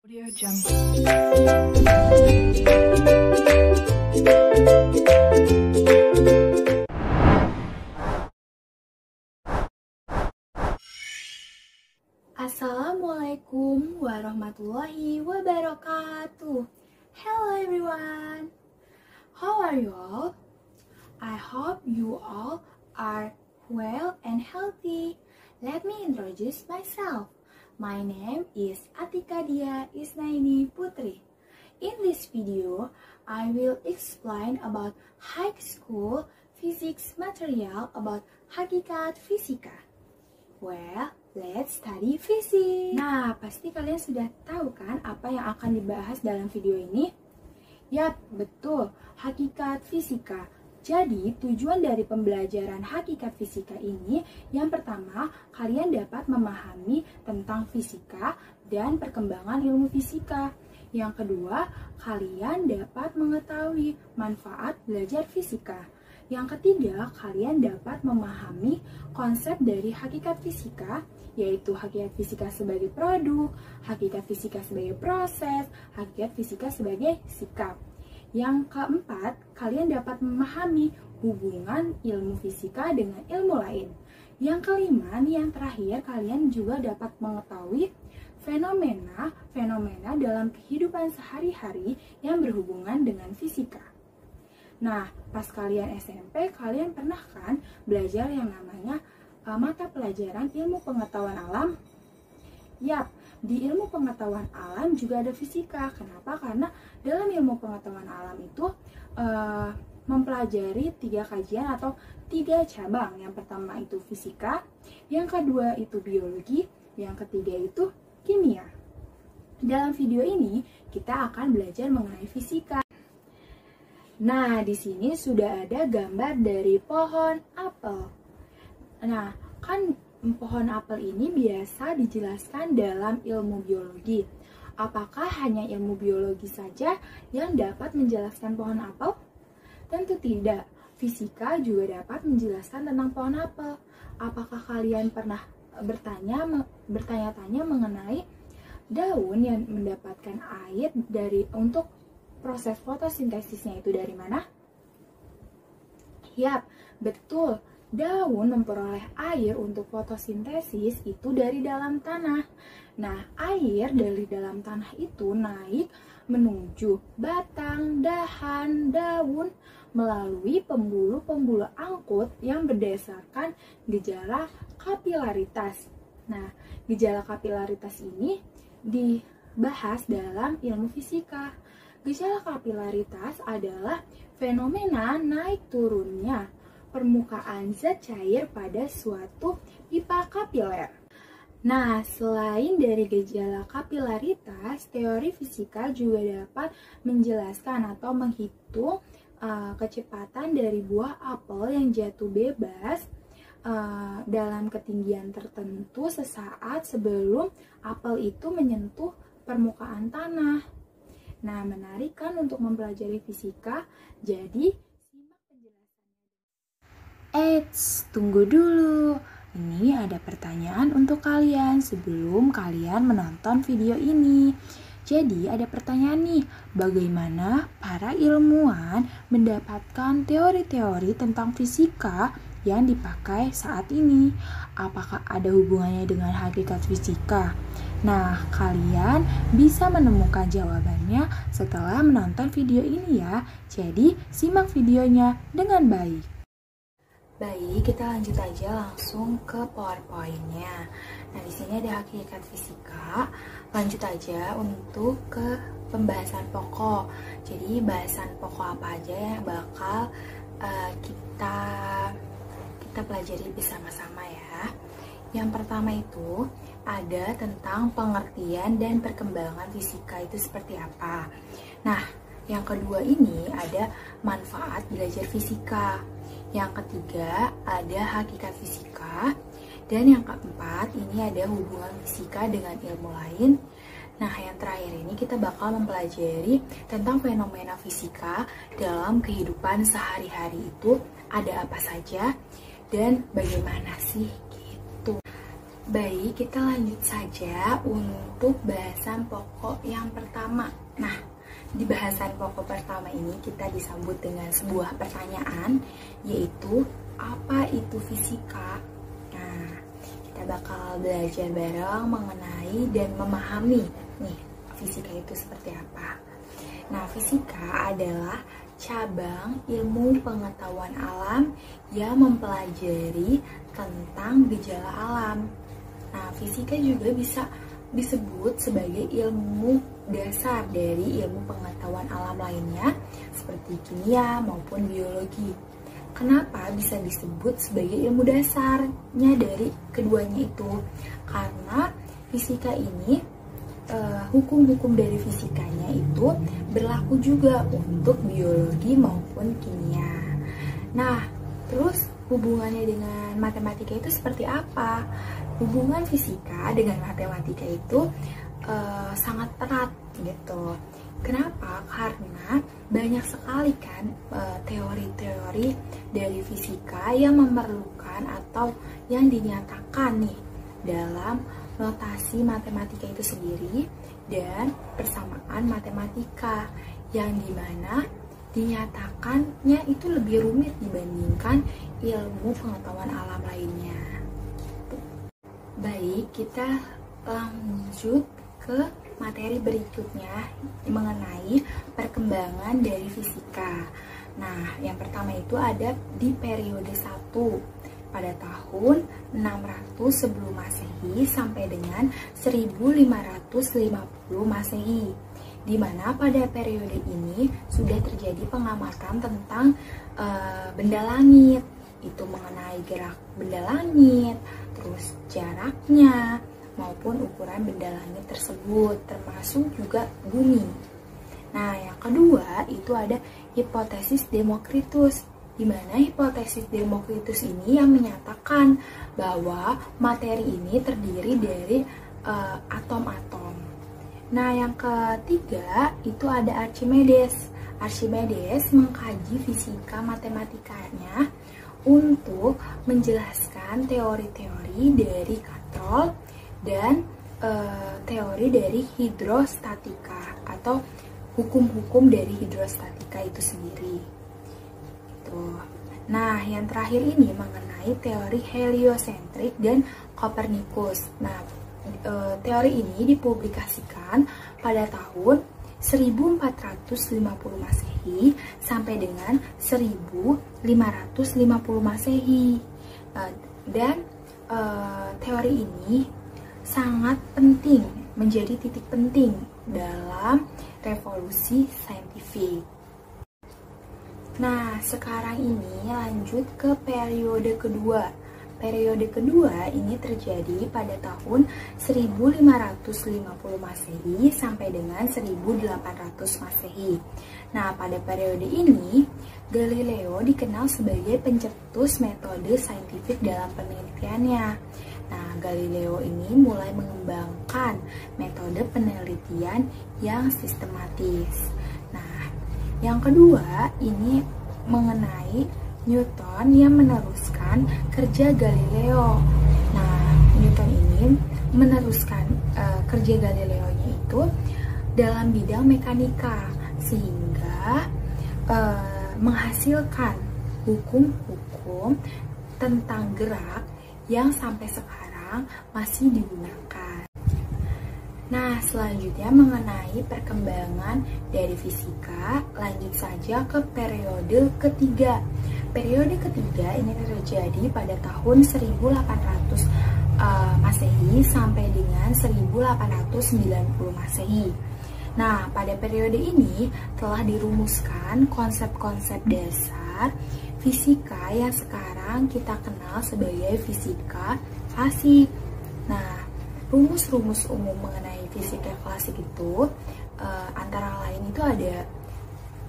Audio Jungle. Assalamualaikum warahmatullahi wabarakatuh. Hello everyone. How are you all? I hope you all are well and healthy. Let me introduce myself. My name is Atika Dia Isnaini Putri. In this video, I will explain about high school physics material about Hakikat Fisika. Well, let's study physics. Nah, pasti kalian sudah tahu kan apa yang akan dibahas dalam video ini? Yap, betul, Hakikat Fisika. Jadi, tujuan dari pembelajaran hakikat fisika ini, yang pertama, kalian dapat memahami tentang fisika dan perkembangan ilmu fisika. Yang kedua, kalian dapat mengetahui manfaat belajar fisika. Yang ketiga, kalian dapat memahami konsep dari hakikat fisika, yaitu hakikat fisika sebagai produk, hakikat fisika sebagai proses, hakikat fisika sebagai sikap. Yang keempat, kalian dapat memahami hubungan ilmu fisika dengan ilmu lain. Yang kelima, yang terakhir, kalian juga dapat mengetahui fenomena dalam kehidupan sehari-hari yang berhubungan dengan fisika. Nah, pas kalian SMP, kalian pernah kan belajar yang namanya mata pelajaran ilmu pengetahuan alam? Yap, di ilmu pengetahuan alam juga ada fisika. Kenapa? Karena dalam ilmu pengetahuan alam itu mempelajari 3 kajian atau 3 cabang. Yang pertama itu fisika, yang kedua itu biologi, yang ketiga itu kimia. Dalam video ini kita akan belajar mengenai fisika. Nah, di sini sudah ada gambar dari pohon apel. Nah, kan pohon apel ini biasa dijelaskan dalam ilmu biologi. Apakah hanya ilmu biologi saja yang dapat menjelaskan pohon apel? Tentu tidak. Fisika juga dapat menjelaskan tentang pohon apel. Apakah kalian pernah bertanya-tanya mengenai daun yang mendapatkan air untuk proses fotosintesisnya itu dari mana? Yap, betul. Daun memperoleh air untuk fotosintesis itu dari dalam tanah. Nah, air dari dalam tanah itu naik menuju batang, dahan, daun melalui pembuluh-pembuluh angkut yang berdasarkan gejala kapilaritas. Nah, gejala kapilaritas ini dibahas dalam ilmu fisika. Gejala kapilaritas adalah fenomena naik turunnya permukaan zat cair pada suatu pipa kapiler. Nah, selain dari gejala kapilaritas, teori fisika juga dapat menjelaskan atau menghitung kecepatan dari buah apel yang jatuh bebas dalam ketinggian tertentu sesaat sebelum apel itu menyentuh permukaan tanah. Nah, menarik kan untuk mempelajari fisika? Jadi, eits, tunggu dulu. Ini ada pertanyaan untuk kalian sebelum kalian menonton video ini. Jadi ada pertanyaan nih, bagaimana para ilmuwan mendapatkan teori-teori tentang fisika yang dipakai saat ini? Apakah ada hubungannya dengan hakikat fisika? Nah, kalian bisa menemukan jawabannya setelah menonton video ini ya. Jadi simak videonya dengan baik. Baik, kita lanjut aja langsung ke PowerPoint-nya. Nah, di sini ada hakikat fisika. Lanjut aja untuk ke pembahasan pokok. Jadi, bahasan pokok apa aja yang bakal kita pelajari bersama-sama ya. Yang pertama itu ada tentang pengertian dan perkembangan fisika itu seperti apa. Nah, yang kedua ini ada manfaat belajar fisika. Yang ketiga ada hakikat fisika. Dan yang keempat ini ada hubungan fisika dengan ilmu lain. Nah, yang terakhir ini kita bakal mempelajari tentang fenomena fisika dalam kehidupan sehari-hari itu ada apa saja dan bagaimana sih gitu. Baik, kita lanjut saja untuk bahasan pokok yang pertama. Nah, di bahasan pokok pertama ini kita disambut dengan sebuah pertanyaan, yaitu apa itu fisika? Nah, kita bakal belajar bareng mengenai dan memahami nih fisika itu seperti apa. Nah, fisika adalah cabang ilmu pengetahuan alam yang mempelajari tentang gejala alam. Nah, fisika juga bisa disebut sebagai ilmu dasar dari ilmu pengetahuan alam lainnya seperti kimia maupun biologi. Kenapa bisa disebut sebagai ilmu dasarnya dari keduanya itu? Karena fisika ini, hukum-hukum dari fisikanya itu berlaku juga untuk biologi maupun kimia. Nah, terus hubungannya dengan matematika itu seperti apa? Hubungan fisika dengan matematika itu sangat erat gitu. Kenapa? Karena banyak sekali kan teori-teori dari fisika yang memerlukan atau yang dinyatakan nih dalam notasi matematika itu sendiri dan persamaan matematika yang dimana dinyatakannya itu lebih rumit dibandingkan ilmu pengetahuan alam lainnya. Baik, kita lanjut ke materi berikutnya mengenai perkembangan dari fisika. Nah, yang pertama itu ada di periode 1 pada tahun 600 sebelum Masehi sampai dengan 1550 Masehi, di mana pada periode ini sudah terjadi pengamatan tentang benda langit, itu mengenai gerak benda langit, terus jaraknya maupun ukuran benda langit tersebut, termasuk juga bumi. Nah, yang kedua itu ada hipotesis Demokritus, di mana hipotesis Demokritus ini yang menyatakan bahwa materi ini terdiri dari atom-atom. Nah, yang ketiga itu ada Archimedes. Archimedes mengkaji fisika matematikanya untuk menjelaskan teori-teori dari katrol dan teori dari hidrostatika atau hukum-hukum dari hidrostatika itu sendiri. Nah, yang terakhir ini mengenai teori heliosentrik dan Kopernikus. Nah, teori ini dipublikasikan pada tahun 1450 Masehi sampai dengan 1550 Masehi. Dan teori ini sangat penting, menjadi titik penting dalam revolusi saintifik. Nah, sekarang ini lanjut ke periode kedua. Periode kedua ini terjadi pada tahun 1550 Masehi sampai dengan 1800 Masehi. Nah, pada periode ini, Galileo dikenal sebagai pencetus metode saintifik dalam penelitiannya. Nah, Galileo ini mulai mengembangkan metode penelitian yang sistematis. Nah, yang kedua ini mengenai Newton yang meneruskan kerja Galileo. Nah, Newton ini meneruskan kerja Galileo-nya itu dalam bidang mekanika sehingga menghasilkan hukum-hukum tentang gerak yang sampai sekarang masih digunakan. Nah, selanjutnya mengenai perkembangan dari fisika, lanjut saja ke periode ketiga. Periode ketiga ini terjadi pada tahun 1800 Masehi sampai dengan 1890 Masehi. Nah, pada periode ini telah dirumuskan konsep-konsep dasar fisika yang sekarang kita kenal sebagai fisika klasik. Nah, rumus-rumus umum mengenai fisika klasik itu antara lain itu ada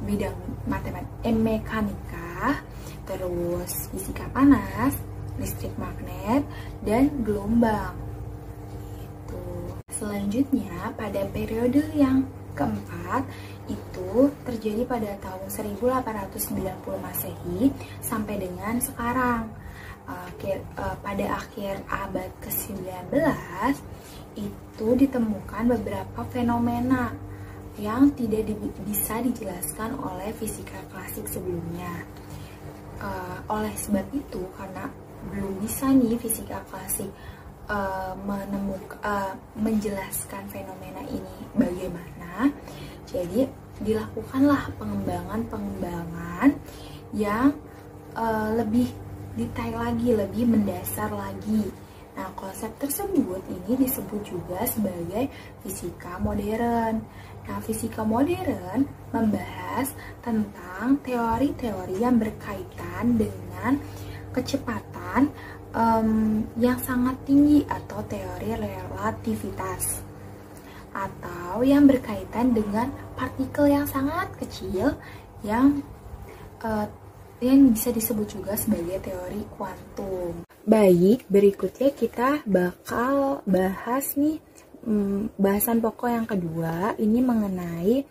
bidang mekanika, terus fisika panas, listrik magnet, dan gelombang. Gitu. Selanjutnya pada periode yang keempat itu terjadi pada tahun 1890 Masehi sampai dengan sekarang. pada akhir abad ke-19 itu ditemukan beberapa fenomena yang tidak bisa dijelaskan oleh fisika klasik sebelumnya. Oleh sebab itu, karena belum bisa nih fisika klasik menjelaskan fenomena ini bagaimana, jadi dilakukanlah pengembangan yang lebih detail lagi, lebih mendasar lagi. Nah, konsep tersebut ini disebut juga sebagai fisika modern. Nah, fisika modern membahas tentang teori-teori yang berkaitan dengan kecepatan yang sangat tinggi atau teori relativitas, atau yang berkaitan dengan partikel yang sangat kecil yang bisa disebut juga sebagai teori kuantum. Baik, berikutnya kita bakal bahas nih bahasan pokok yang kedua, ini mengenai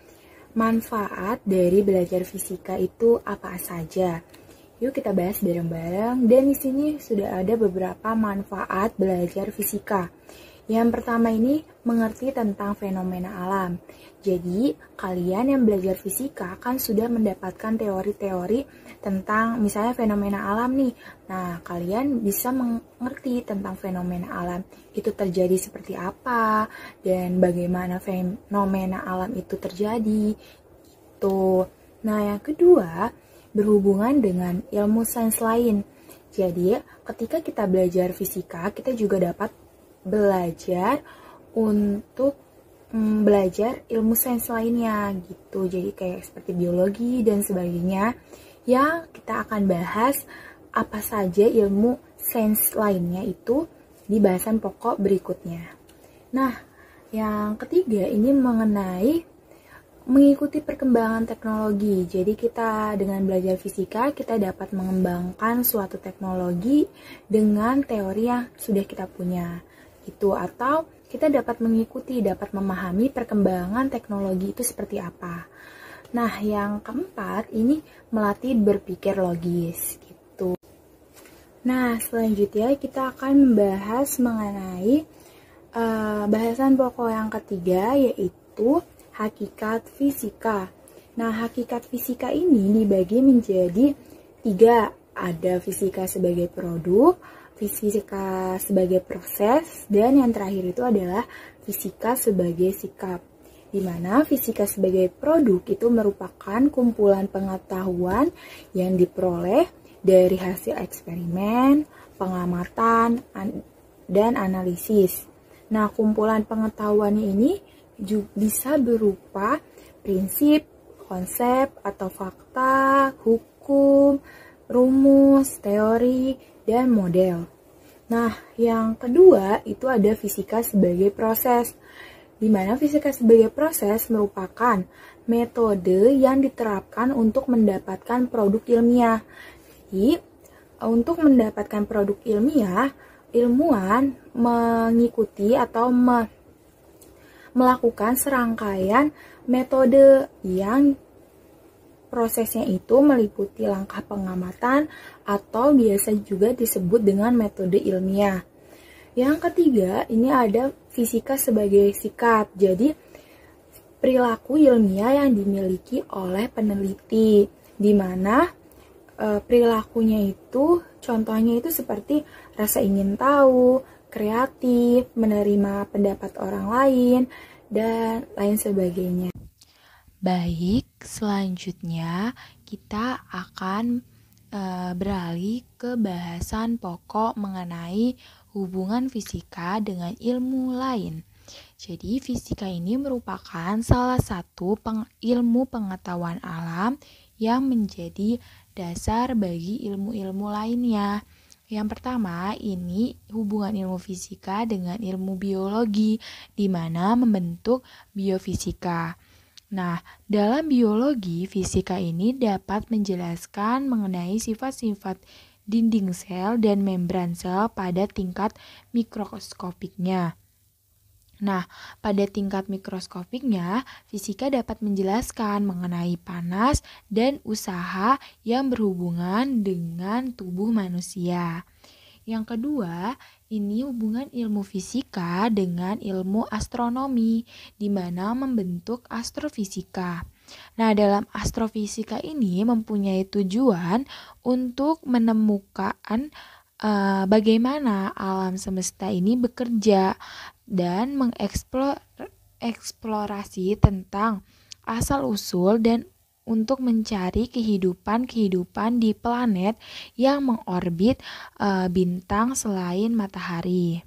manfaat dari belajar fisika itu apa saja. Yuk kita bahas bareng-bareng, dan di sini sudah ada beberapa manfaat belajar fisika. Yang pertama ini mengerti tentang fenomena alam. Jadi, kalian yang belajar fisika kan sudah mendapatkan teori-teori tentang misalnya fenomena alam nih. Nah, kalian bisa mengerti tentang fenomena alam itu terjadi seperti apa dan bagaimana fenomena alam itu terjadi. Gitu. Nah, yang kedua, berhubungan dengan ilmu sains lain. Jadi, ketika kita belajar fisika, kita juga dapat belajar untuk belajar ilmu sains lainnya gitu. Jadi kayak seperti biologi dan sebagainya, yang kita akan bahas apa saja ilmu sains lainnya itu di bahasan pokok berikutnya. Nah, yang ketiga ini mengenai mengikuti perkembangan teknologi. Jadi kita dengan belajar fisika, kita dapat mengembangkan suatu teknologi dengan teori yang sudah kita punya. Itu, atau kita dapat mengikuti, dapat memahami perkembangan teknologi itu seperti apa. Nah, yang keempat ini melatih berpikir logis gitu. Nah, selanjutnya kita akan membahas mengenai bahasan pokok yang ketiga, yaitu hakikat fisika. Nah, hakikat fisika ini dibagi menjadi 3. Ada fisika sebagai produk, fisika sebagai proses, dan yang terakhir itu adalah fisika sebagai sikap. Di mana fisika sebagai produk itu merupakan kumpulan pengetahuan yang diperoleh dari hasil eksperimen, pengamatan, dan analisis. Nah, kumpulan pengetahuan ini juga bisa berupa prinsip, konsep, atau fakta, hukum, rumus, teori, dan model. Nah, yang kedua itu ada fisika sebagai proses, di mana fisika sebagai proses merupakan metode yang diterapkan untuk mendapatkan produk ilmiah. Jadi, untuk mendapatkan produk ilmiah, ilmuwan mengikuti atau melakukan serangkaian metode yang prosesnya itu meliputi langkah pengamatan atau biasa juga disebut dengan metode ilmiah. Yang ketiga, ini ada fisika sebagai sikap. Jadi, perilaku ilmiah yang dimiliki oleh peneliti, di mana perilakunya itu, contohnya itu seperti rasa ingin tahu, kreatif, menerima pendapat orang lain, dan lain sebagainya. Baik, selanjutnya kita akan beralih ke bahasan pokok mengenai hubungan fisika dengan ilmu lain. Jadi, fisika ini merupakan salah satu ilmu pengetahuan alam yang menjadi dasar bagi ilmu-ilmu lainnya. Yang pertama, ini hubungan ilmu fisika dengan ilmu biologi, di mana membentuk biofisika. Nah, dalam biologi, fisika ini dapat menjelaskan mengenai sifat-sifat dinding sel dan membran sel pada tingkat mikroskopiknya. Nah, pada tingkat mikroskopiknya, fisika dapat menjelaskan mengenai panas dan usaha yang berhubungan dengan tubuh manusia. Yang kedua, ini hubungan ilmu fisika dengan ilmu astronomi, di mana membentuk astrofisika. Nah, dalam astrofisika ini mempunyai tujuan untuk menemukan bagaimana alam semesta ini bekerja dan mengeksplorasi tentang asal-usul dan untuk mencari kehidupan di planet yang mengorbit bintang selain matahari.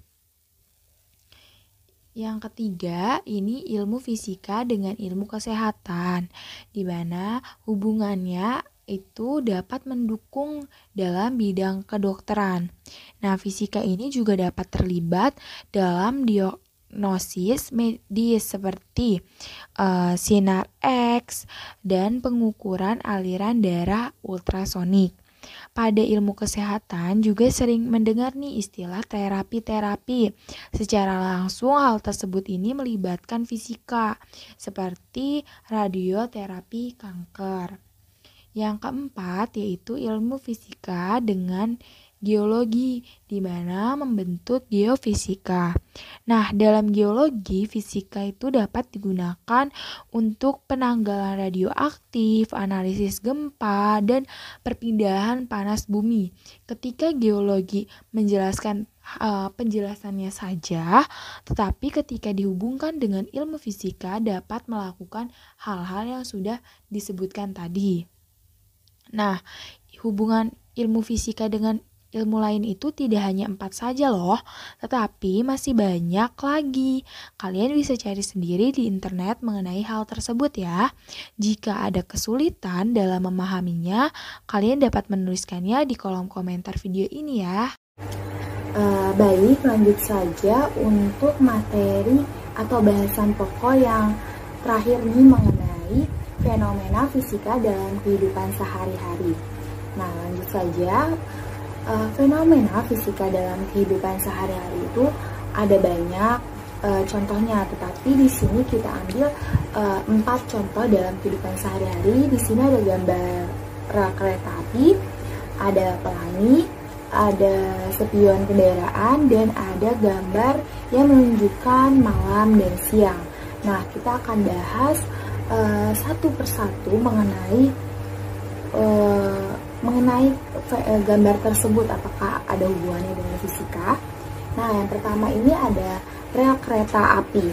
Yang ketiga, ini ilmu fisika dengan ilmu kesehatan, di mana hubungannya itu dapat mendukung dalam bidang kedokteran. Nah, fisika ini juga dapat terlibat dalam diagnosis medis seperti sinar X dan pengukuran aliran darah ultrasonik. Pada ilmu kesehatan juga sering mendengar nih istilah terapi-terapi. Secara langsung hal tersebut ini melibatkan fisika, seperti radioterapi kanker. Yang keempat yaitu ilmu fisika dengan geologi, di mana membentuk geofisika. Nah, dalam geologi, fisika itu dapat digunakan untuk penanggalan radioaktif, analisis gempa, dan perpindahan panas bumi. Ketika geologi menjelaskan penjelasannya saja, tetapi ketika dihubungkan dengan ilmu fisika dapat melakukan hal-hal yang sudah disebutkan tadi. Nah, hubungan ilmu fisika dengan ilmu lain itu tidak hanya 4 saja loh, tetapi masih banyak lagi. Kalian bisa cari sendiri di internet mengenai hal tersebut ya. Jika ada kesulitan dalam memahaminya, kalian dapat menuliskannya di kolom komentar video ini ya. Baik, lanjut saja untuk materi atau bahasan pokok yang terakhir nih mengenai fenomena fisika dalam kehidupan sehari-hari. Nah, lanjut saja. Fenomena fisika dalam kehidupan sehari-hari itu ada banyak contohnya, tetapi di sini kita ambil 4 contoh dalam kehidupan sehari-hari. Di sini ada gambar rel kereta api, ada pelangi, ada spion kendaraan, dan ada gambar yang menunjukkan malam dan siang. Nah, kita akan bahas satu persatu mengenai gambar tersebut, apakah ada hubungannya dengan fisika. Nah, yang pertama ini ada rel kereta api.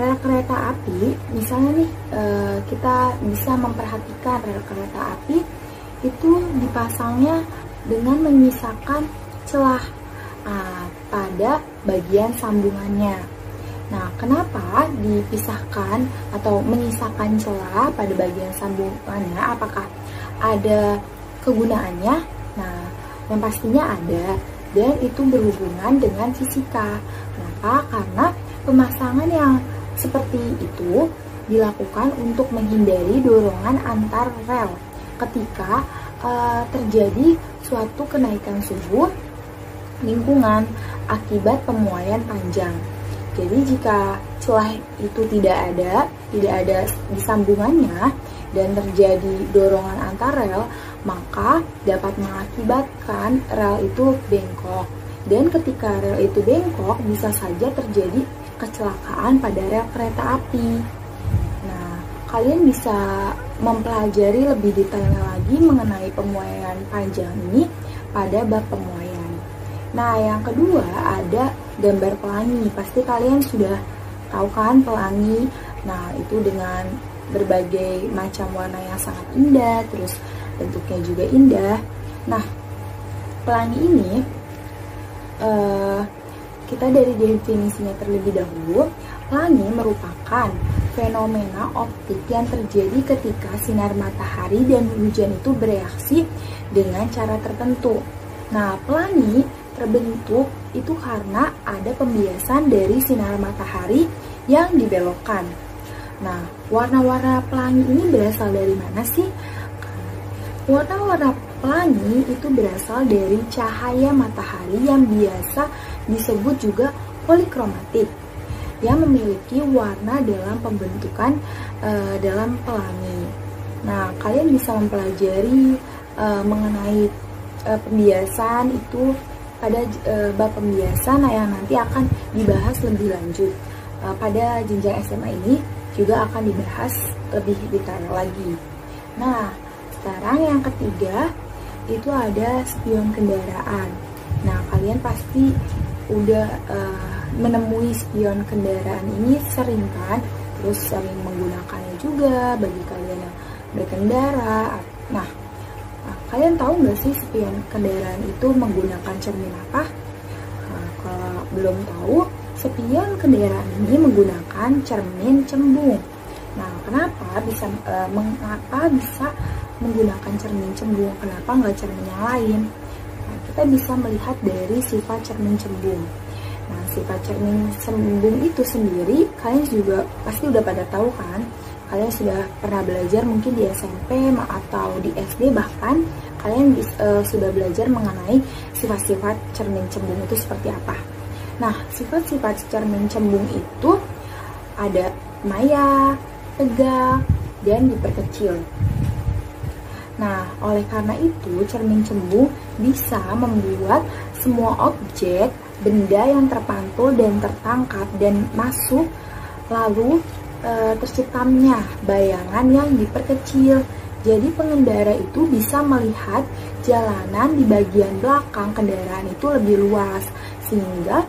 Rel kereta api, misalnya nih kita bisa memperhatikan rel kereta api itu dipasangnya dengan menyisakan celah pada bagian sambungannya. Nah, kenapa dipisahkan atau menyisakan celah pada bagian sambungannya? Apakah ada kegunaannya? Nah, yang pastinya ada, dan itu berhubungan dengan fisika. Kenapa? Karena pemasangan yang seperti itu dilakukan untuk menghindari dorongan antar rel ketika terjadi suatu kenaikan suhu lingkungan akibat pemuaian panjang. Jadi jika celah itu tidak ada di sambungannya dan terjadi dorongan antar rel, maka dapat mengakibatkan rel itu bengkok. Dan ketika rel itu bengkok, bisa saja terjadi kecelakaan pada rel kereta api. Nah, kalian bisa mempelajari lebih detailnya lagi mengenai pemuaian panjang ini pada bab pemuaian. Nah, yang kedua ada gambar pelangi. Pasti kalian sudah tahu kan pelangi. Nah, itu dengan berbagai macam warna yang sangat indah, terus bentuknya juga indah. Nah, pelangi ini kita dari definisinya terlebih dahulu. Pelangi merupakan fenomena optik yang terjadi ketika sinar matahari dan hujan itu bereaksi dengan cara tertentu. Nah, pelangi terbentuk itu karena ada pembiasan dari sinar matahari yang dibelokkan. Nah, warna-warna pelangi ini berasal dari mana sih? Warna-warna pelangi itu berasal dari cahaya matahari yang biasa disebut juga polikromatik, yang memiliki warna dalam pembentukan dalam pelangi. Nah, kalian bisa mempelajari mengenai pembiasan itu pada bab pembiasan yang nanti akan dibahas lebih lanjut. Pada jenjang SMA ini juga akan dibahas lebih detail lagi. Nah, sekarang yang ketiga itu ada spion kendaraan. Nah, kalian pasti udah menemui spion kendaraan ini sering kan? Terus sering menggunakannya juga bagi kalian yang berkendara. Nah, kalian tahu nggak sih spion kendaraan itu menggunakan cermin apa? Nah, kalau belum tahu, spion kendaraan ini menggunakan cermin cembung. Nah, mengapa bisa menggunakan cermin cembung? Kenapa nggak cermin yang lain? Nah, kita bisa melihat dari sifat cermin cembung. Nah, sifat cermin cembung itu sendiri kalian juga pasti udah pada tahu kan? Kalian sudah pernah belajar mungkin di SMP atau di SD, bahkan kalian sudah belajar mengenai sifat-sifat cermin cembung itu seperti apa. Nah, sifat-sifat cermin cembung itu ada maya, tegak, dan diperkecil. Nah, oleh karena itu cermin cembung bisa membuat semua objek, benda yang terpantul dan tertangkap dan masuk, lalu terciptanya bayangan yang diperkecil. Jadi pengendara itu bisa melihat jalanan di bagian belakang kendaraan itu lebih luas, sehingga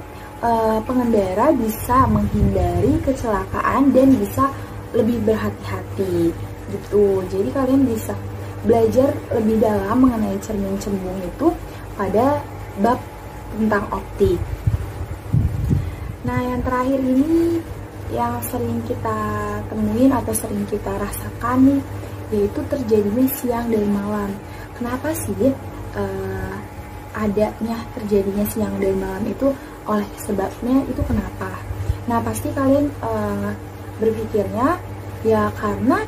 pengendara bisa menghindari kecelakaan dan bisa lebih berhati-hati gitu. Jadi kalian bisa belajar lebih dalam mengenai cermin cembung itu pada bab tentang optik. Nah, yang terakhir ini yang sering kita temuin atau sering kita rasakan nih, yaitu terjadinya siang dan malam. Kenapa sih adanya terjadinya siang dan malam itu? Oleh sebabnya itu kenapa? Nah, pasti kalian berpikirnya ya karena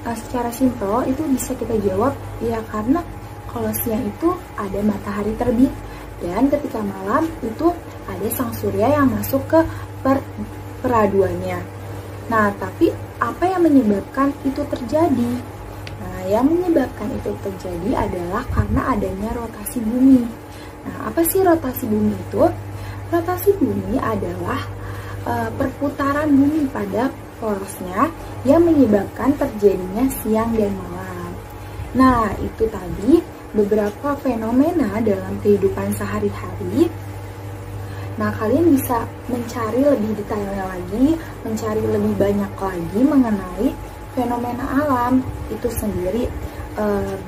secara simpel itu bisa kita jawab ya karena kalau siang itu ada matahari terbit dan ketika malam itu ada sang surya yang masuk ke peraduannya. Nah, tapi apa yang menyebabkan itu terjadi? Nah, yang menyebabkan itu terjadi adalah karena adanya rotasi bumi. Nah, apa sih rotasi bumi itu? Rotasi bumi adalah perputaran bumi pada porosnya yang menyebabkan terjadinya siang dan malam. Nah, itu tadi beberapa fenomena dalam kehidupan sehari-hari. Nah, kalian bisa mencari lebih detailnya lagi, mencari lebih banyak lagi mengenai fenomena alam itu sendiri.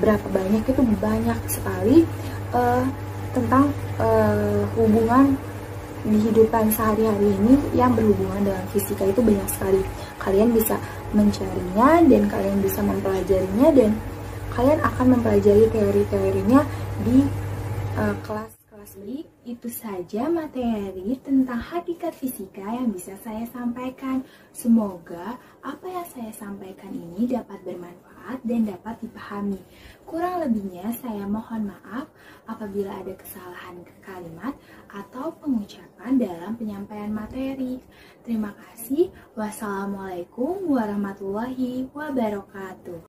Berapa banyak itu banyak sekali tentang hubungan di kehidupan sehari-hari ini yang berhubungan dengan fisika itu banyak sekali. Kalian bisa mencarinya dan kalian bisa mempelajarinya dan kalian akan mempelajari teori-teorinya di kelas. Baik, itu saja materi tentang hakikat fisika yang bisa saya sampaikan. Semoga apa yang saya sampaikan ini dapat bermanfaat dan dapat dipahami. Kurang lebihnya saya mohon maaf apabila ada kesalahan kalimat atau pengucapan dalam penyampaian materi. Terima kasih. Wassalamualaikum warahmatullahi wabarakatuh.